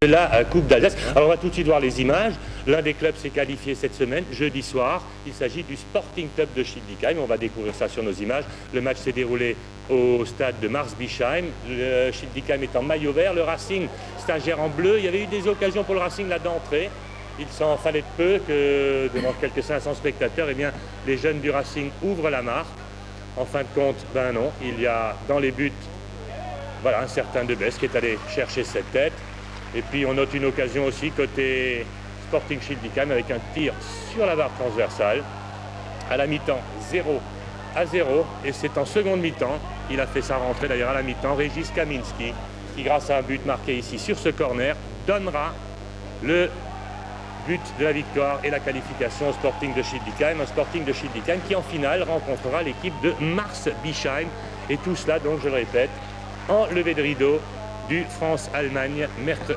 La Coupe d'Alsace. Alors on va tout de suite voir les images. L'un des clubs s'est qualifié cette semaine, jeudi soir. Il s'agit du Sporting Club de Schildikheim. On va découvrir ça sur nos images. Le match s'est déroulé au stade de Marsbischheim. Le Schildikheim est en maillot vert. Le Racing stagiaire en bleu. Il y avait eu des occasions pour le Racing là d'entrer. Il s'en fallait peu que devant quelques 500 spectateurs, eh bien, les jeunes du Racing ouvrent la marque. En fin de compte, ben non. Il y a dans les buts, voilà, un certain Debes qui est allé chercher cette tête. Et puis on note une occasion aussi côté Sporting Schildikheim avec un tir sur la barre transversale. À la mi-temps, 0-0. Et c'est en seconde mi-temps, il a fait sa rentrée d'ailleurs à la mi-temps, Régis Kaminski, qui grâce à un but marqué ici sur ce corner, donnera le but de la victoire et la qualification au Sporting de Schildikheim. Un Sporting de Schildikheim qui en finale rencontrera l'équipe de Marsbischheim. Et tout cela, donc je le répète, en levée de rideau du France-Allemagne,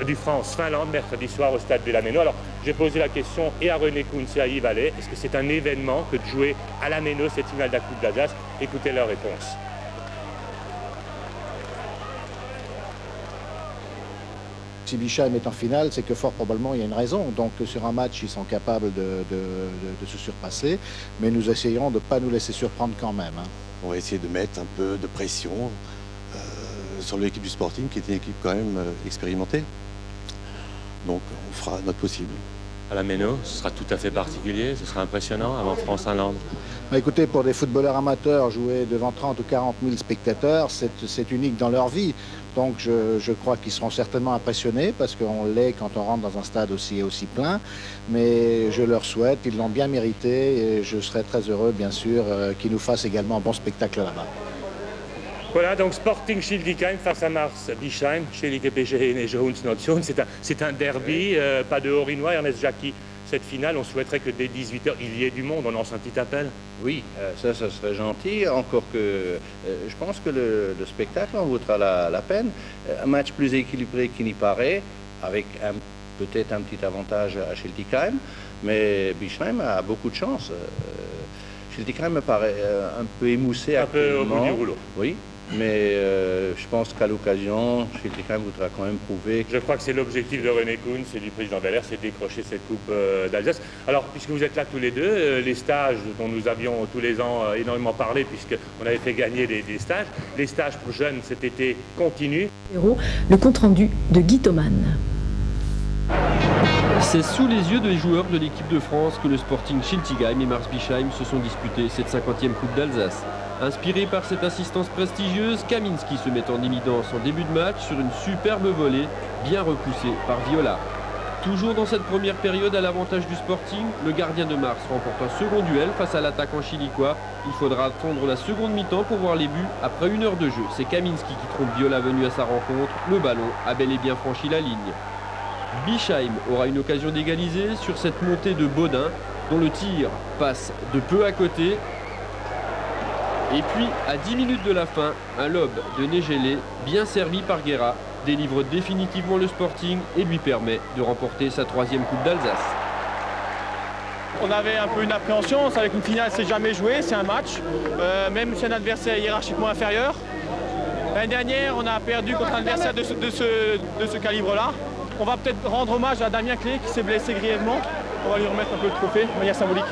du France-Finlande, mercredi soir au stade de la Méno. Alors, j'ai posé la question et à René Kuntz et à Yves Allais, est-ce que c'est un événement que de jouer à la Méno cette finale de la Coupe d'Alsace? Écoutez leur réponse. Si Bischheim est en finale, c'est que fort probablement il y a une raison. Donc sur un match, ils sont capables de se surpasser, mais nous essayerons de ne pas nous laisser surprendre quand même. On va essayer de mettre un peu de pression sur l'équipe du Sporting, qui est une équipe quand même expérimentée. Donc on fera notre possible. À la Méno, ce sera tout à fait particulier, ce sera impressionnant avant France-Finlande. Écoutez, pour des footballeurs amateurs, jouer devant 30 ou 40 000 spectateurs, c'est unique dans leur vie. Donc je crois qu'ils seront certainement impressionnés, parce qu'on l'est quand on rentre dans un stade aussi plein. Mais je leur souhaite, ils l'ont bien mérité, et je serai très heureux, bien sûr, qu'ils nous fassent également un bon spectacle là-bas. Voilà, donc Sporting Schildikheim face à Marsbischheim, chez l'équipe Nation. C'est un derby, pas de Haut-Rhinois. Ernest Jacqui, cette finale, on souhaiterait que dès 18 h, il y ait du monde. On lance un petit appel. Oui, ça serait gentil. Encore que je pense que le spectacle en vaudra la peine. Un match plus équilibré qu'il n'y paraît, avec peut-être un petit avantage à Schildikheim, mais Bischheim a beaucoup de chance. Schildikheim me paraît un peu émoussé actuellement. Un peu au bout du rouleau. Oui. Mais je pense qu'à l'occasion, Schildikheim voudra quand même prouver. Je crois que c'est l'objectif de René Kuntz et du président Belair, c'est de décrocher cette Coupe d'Alsace. Alors, puisque vous êtes là tous les deux, les stages dont nous avions tous les ans énormément parlé, puisqu'on avait fait gagner des stages, les stages pour jeunes cet été continuent. Le compte-rendu de Guy Thoman. C'est sous les yeux des joueurs de l'équipe de France que le Sporting Schildikheim et Marsbischheim se sont disputés cette 50e Coupe d'Alsace. Inspiré par cette assistance prestigieuse, Kaminski se met en évidence en début de match sur une superbe volée, bien repoussée par Viola. Toujours dans cette première période à l'avantage du Sporting, le gardien de Mars remporte un second duel face à l'attaquant chilicois. Il faudra attendre la seconde mi-temps pour voir les buts après 1 heure de jeu. C'est Kaminski qui trompe Viola venu à sa rencontre. Le ballon a bel et bien franchi la ligne. Bischheim aura une occasion d'égaliser sur cette montée de Baudin, dont le tir passe de peu à côté. Et puis, à 10 minutes de la fin, un lob de Negele, bien servi par Guerra, délivre définitivement le Sporting et lui permet de remporter sa 3e Coupe d'Alsace. On avait un peu une appréhension, on savait qu'une finale c'est jamais joué, c'est un match, même si un adversaire hiérarchiquement inférieur. L'année dernière, on a perdu contre un adversaire de ce calibre-là. On va peut-être rendre hommage à Damien Clé qui s'est blessé grièvement. On va lui remettre un peu de trophée de manière symbolique.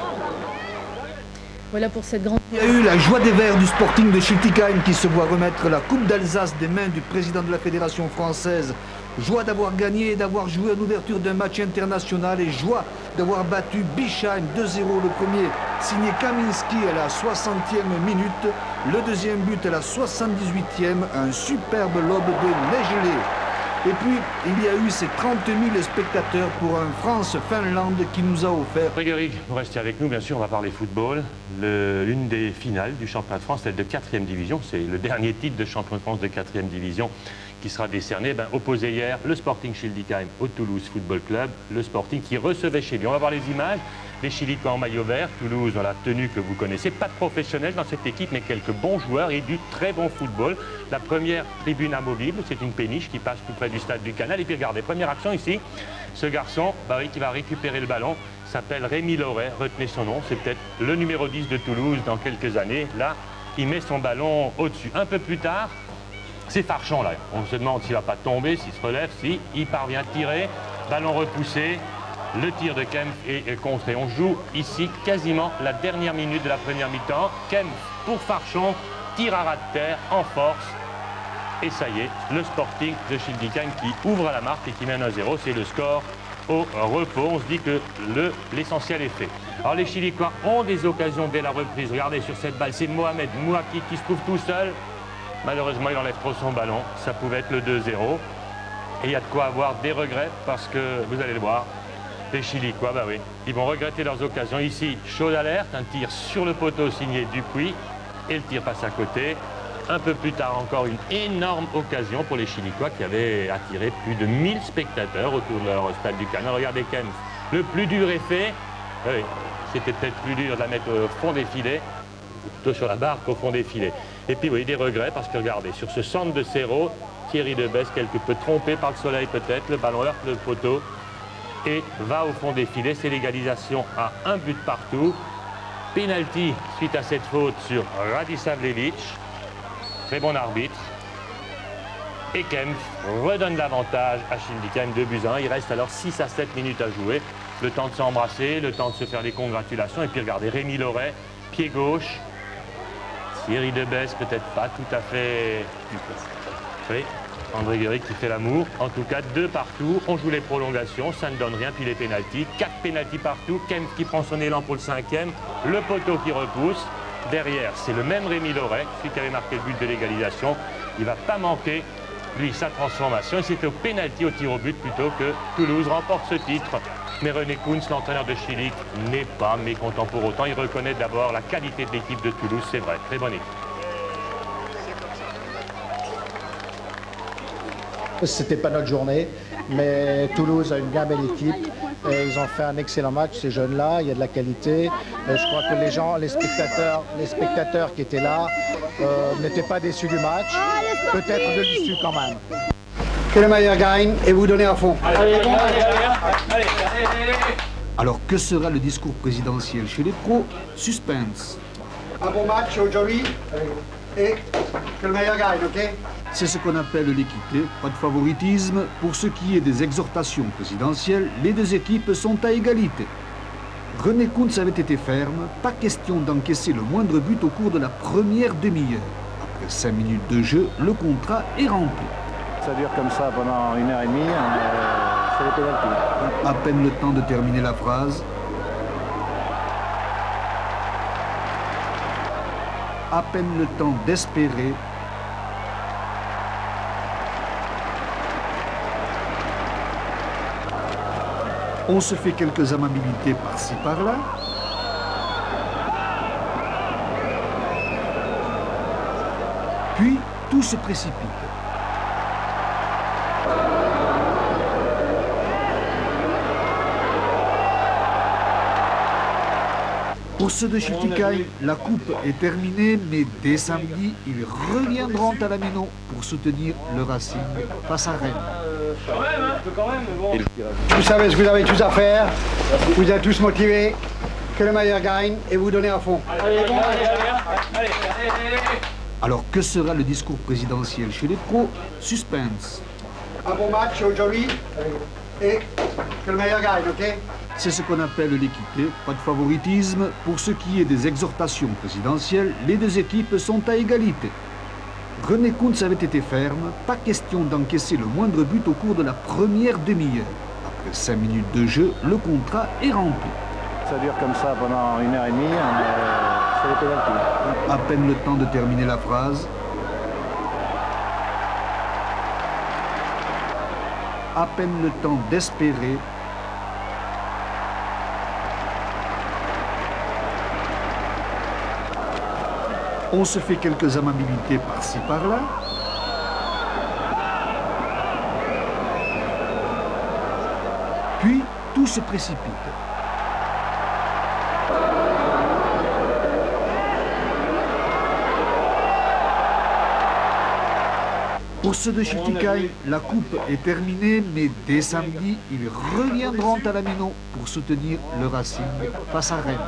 Voilà pour cette grande... Il y a eu la joie des Verts du Sporting de Schildikheim qui se voit remettre la Coupe d'Alsace des mains du président de la Fédération française. Joie d'avoir gagné et d'avoir joué en ouverture d'un match international et joie d'avoir battu Bischheim 2-0 le premier, signé Kaminski à la 60e minute, le deuxième but à la 78e, un superbe lob de Negele. Et puis, il y a eu ces 30 000 spectateurs pour un France-Finlande qui nous a offert... Frédéric, vous restez avec nous, bien sûr, on va parler football. L'une des finales du championnat de France, celle de 4e division, c'est le dernier titre de champion de France de 4e division qui sera décerné. Opposé hier, le Sporting Schildikheim au Toulouse Football Club, le Sporting qui recevait chez lui. On va voir les images. Les Chilicois en maillot vert, Toulouse dans la tenue que vous connaissez. Pas de professionnels dans cette équipe, mais quelques bons joueurs et du très bon football. La première tribune amovible, c'est une péniche qui passe tout près du stade du Canal. Et puis regardez, première action ici, ce garçon qui va récupérer le ballon s'appelle Rémi Loret, retenez son nom, c'est peut-être le numéro 10 de Toulouse dans quelques années. Là, il met son ballon au-dessus. Un peu plus tard, C'est Farchon là, on se demande s'il ne va pas tomber, s'il se relève, si il parvient à tirer, ballon repoussé, le tir de Kempf est contré. On joue ici quasiment la dernière minute de la première mi-temps. Kempf pour Farchon, tir à ras de terre en force. Et ça y est, le Sporting de Schildikheim qui ouvre la marque et qui mène 1-0, c'est le score au repos. On se dit que l'essentiel est fait. Alors les Chilicois ont des occasions dès la reprise. Regardez sur cette balle, c'est Mohamed Mouaki qui se trouve tout seul. Malheureusement, il enlève trop son ballon. Ça pouvait être le 2-0. Et il y a de quoi avoir des regrets parce que, vous allez le voir, les Chilicois, bah oui, ils vont regretter leurs occasions. Ici, chaude alerte, un tir sur le poteau signé Dupuis. Et le tir passe à côté. Un peu plus tard encore, une énorme occasion pour les Chilicois qui avaient attiré plus de 1000 spectateurs autour de leur stade du Canal. Regardez Kempf, le plus dur est fait. Oui, c'était peut-être plus dur de la mettre au fond des filets, plutôt sur la barre qu'au fond des filets. Et puis oui, des regrets parce que regardez, sur ce centre de Serrault, Thierry Debesse, quelque peu trompé par le soleil peut-être, le ballon heurte le poteau et va au fond des filets. C'est l'égalisation à 1 but partout. Penalty suite à cette faute sur Radisavljevic. Très bon arbitre. Et Kempf redonne l'avantage à Schildikheim 2-1. Il reste alors 6 à 7 minutes à jouer. Le temps de s'embrasser, le temps de se faire des congratulations. Et puis regardez, Rémi Loret, pied gauche. Thierry Debesse, peut-être pas tout à fait... Oui, André Guéric qui fait l'amour. En tout cas, 2 partout. On joue les prolongations, ça ne donne rien. Puis les pénaltys. 4 pénaltys partout. Kempf qui prend son élan pour le 5e. Le poteau qui repousse. Derrière, c'est le même Rémi Loret, celui qui avait marqué le but de l'égalisation. Il ne va pas manquer, lui, sa transformation. Et c'était au pénalty, au tir au but, plutôt que Toulouse remporte ce titre. Mais René Kuntz, l'entraîneur de Schillig, n'est pas mécontent pour autant. Il reconnaît d'abord la qualité de l'équipe de Toulouse, c'est vrai. Très bonne équipe. C'était pas notre journée, mais Toulouse a une bien belle équipe et ils ont fait un excellent match, ces jeunes-là, il y a de la qualité. Je crois que les spectateurs qui étaient là n'étaient pas déçus du match, peut-être déçus quand même. Que le meilleur gagne et vous donnez à fond. Alors que sera le discours présidentiel chez les pros? Suspense. Un bon match aujourd'hui et que le meilleur gagne, ok? C'est ce qu'on appelle l'équité, pas de favoritisme. Pour ce qui est des exhortations présidentielles, les deux équipes sont à égalité. René Kuntz avait été ferme, pas question d'encaisser le moindre but au cours de la première demi-heure. Après 5 minutes de jeu, le contrat est rempli. Ça dure comme ça pendant 1h30, c'est les pénaltys. À peine le temps de terminer la phrase. À peine le temps d'espérer. On se fait quelques amabilités par-ci, par-là. Puis, tout se précipite. Pour ceux de Schildikheim, la coupe est terminée, mais dès samedi, ils reviendront à la Méno pour soutenir le Racing face à Rennes. Vous savez ce que vous avez tous à faire, vous êtes tous motivés, que le meilleur gagne et vous donnez à fond. Alors que sera le discours présidentiel chez les pros? Suspense. Un bon match aujourd'hui et que le meilleur gagne, ok? C'est ce qu'on appelle l'équité, pas de favoritisme. Pour ce qui est des exhortations présidentielles, les deux équipes sont à égalité. René Kuntz avait été ferme, pas question d'encaisser le moindre but au cours de la première demi-heure. Après 5 minutes de jeu, le contrat est rempli. Ça dure comme ça pendant 1h30, c'est les pénaltys. À peine le temps de terminer la phrase. À peine le temps d'espérer. On se fait quelques amabilités par-ci, par-là. Puis, tout se précipite. Pour ceux de Schildikheim, la coupe est terminée, mais dès samedi, ils reviendront à la Méno pour soutenir le Racing face à Rennes.